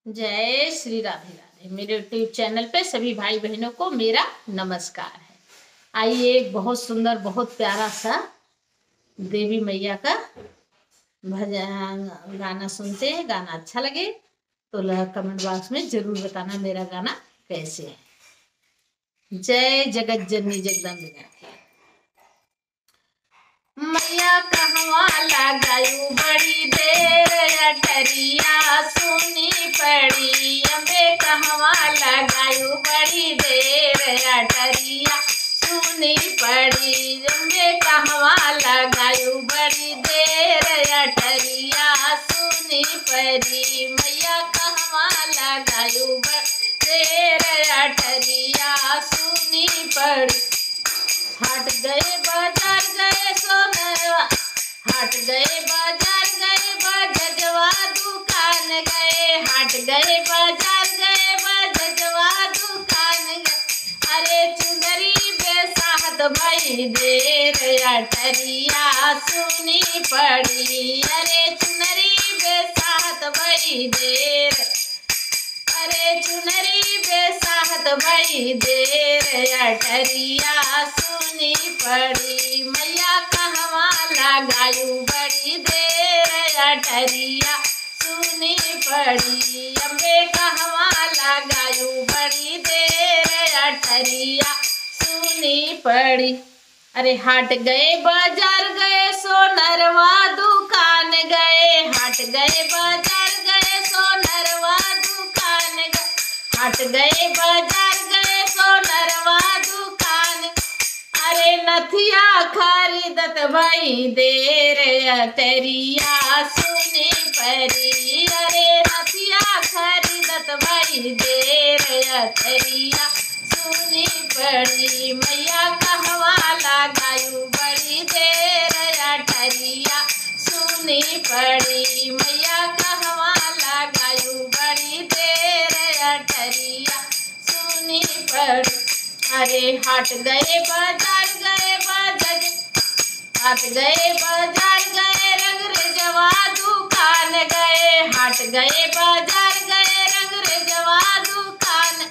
जय श्री राधे राधे। मेरे YouTube channel पे सभी भाई बहनों को मेरा नमस्कार है। आइए एक बहुत सुंदर बहुत प्यारा सा देवी मैया का भजन गाना सुनते हैं। गाना अच्छा लगे तो कमेंट बॉक्स में जरूर बताना मेरा गाना कैसे है। जय जगत जननी जगदम्बे मैया कहवा लगायू बड़ी देर अटरिया सुनी पड़ी। अम्बे कहवा लगायू बड़ी देर अटरिया सुनी पड़ी। अम्बे कहवा लगायू बड़ी देर अटरिया सुनी पड़ी। मैया कहवा लगायू बड़ी देर अटरिया सुनी पड़ी। हट गए बाजार गए सोनरवा, हट गए बाजार गए बजजवा दुकान गए। हट गए बाजार गए बजजवा दुकान गए। अरे चुंदरी बेसाहत भई देर अटरिया सुनी पड़ी। अरे चुनरी बेसाहत भई देर, अरे चुनरी बेसाहत भई देर अटरिया सुनी पड़ी। मैया कहवा लगायू बड़ी देर अटरिया सुनी पड़ी। अम्बे कहवा लगायू बड़ी देर अटरिया सुनी पड़ी। अरे हट गए बाजार गए सोनरवा दुकान गए। हट गए बाजार गए सोनरवा दुकान गए। हट गए बाजार गए सोनरवा दुकान। अरे नथिया खरीदत भई देर अटरिया सुनी पड़ी। अरे नथिया खरीदत भई देर अटरिया सुनी पड़ी। मैया कहवा लगायू बड़ी देर अटरिया सुनी पड़ी। मैया कहवा लगायू बड़ी देर अटरिया सुनी पड़ी। अरे हट गए बाजार गए बजज, हट गए बाजार गए रंगरेजवा दुकान गए। हट गए बाजार गए रंगरेजवा दुकान।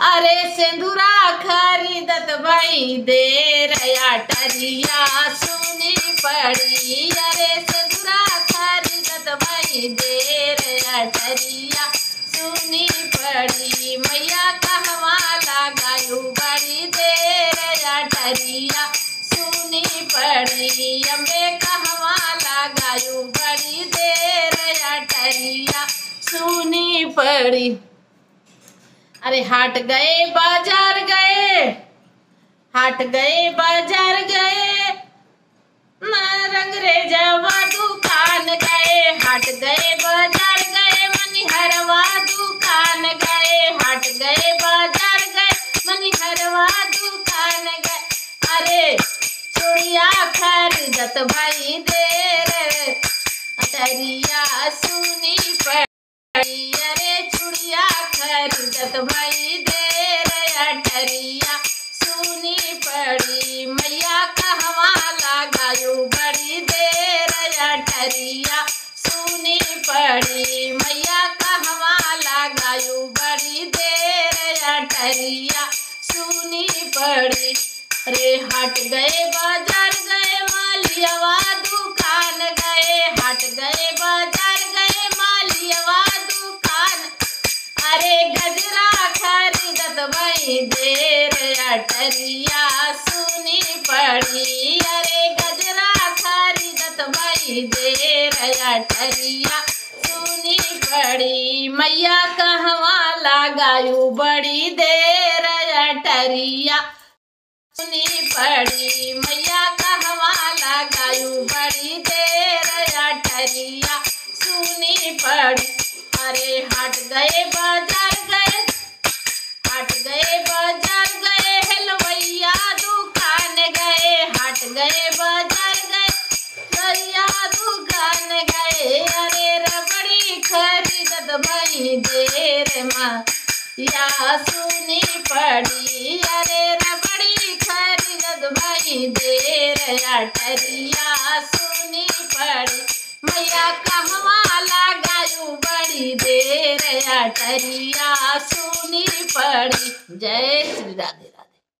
अरे सिंदूरा खरीदत भई देर अटरिया सुनी पड़ी। अरे सिंदूरा खरीदत भई देर अटरिया सुनी पड़ी। मैया कहवा लगायू बड़ी देर अटरिया सुनी पड़ी। अम्बे कहवा लगायू बड़ी देर अटरिया सुनी पड़ी। अरे हट गए बाजार गए, हट गए बाजार गए रंगरेजवा दुकान गए। हट गए बाजार गए मनिहरवा दुकान गए। हट गए बाजार गए मनिहरवा दुकान गए। अरे चूड़िया खरीदत भई देर अटरिया सुनी पड़ी। अरे चूड़िया खरीदत भई देर अटरिया सुनी पड़ी। मैया कहवा लगायू बड़ी देर अटरिया सुनी पड़ी। मैया कहवा लगायू बड़ी देर अटरिया सुनी पड़ी। अरे हट गए बाजार गए मालियवा दुकान गए। हट गए बाजार गए मालियवा दुकान। अरे गजरा खरीदत भई देर अटरिया सुनी पड़ी। अरे गजरा खरीदत भई देर अटरिया सुनी पड़ी। मैया कहवा लगायू बड़ी देर अटरिया सुनी पड़ी। मैया कहवा लगायू बड़ी देर अटरिया सुनी पड़ी। अरे हट गए बाजार गए, हट गए बाजार गए हलवैया दुकान गए। हट गए बाजार गए हलवैया दुकान गए। अरे रबड़ी खरीदत भई देर मैया सुनी पड़ी। अरे रबड़ी खरीदत भई देर अटरिया सुनी पड़ी। मैया कहवा लगायू बड़ी देर अटरिया सुनी पड़ी। जय श्री राधे।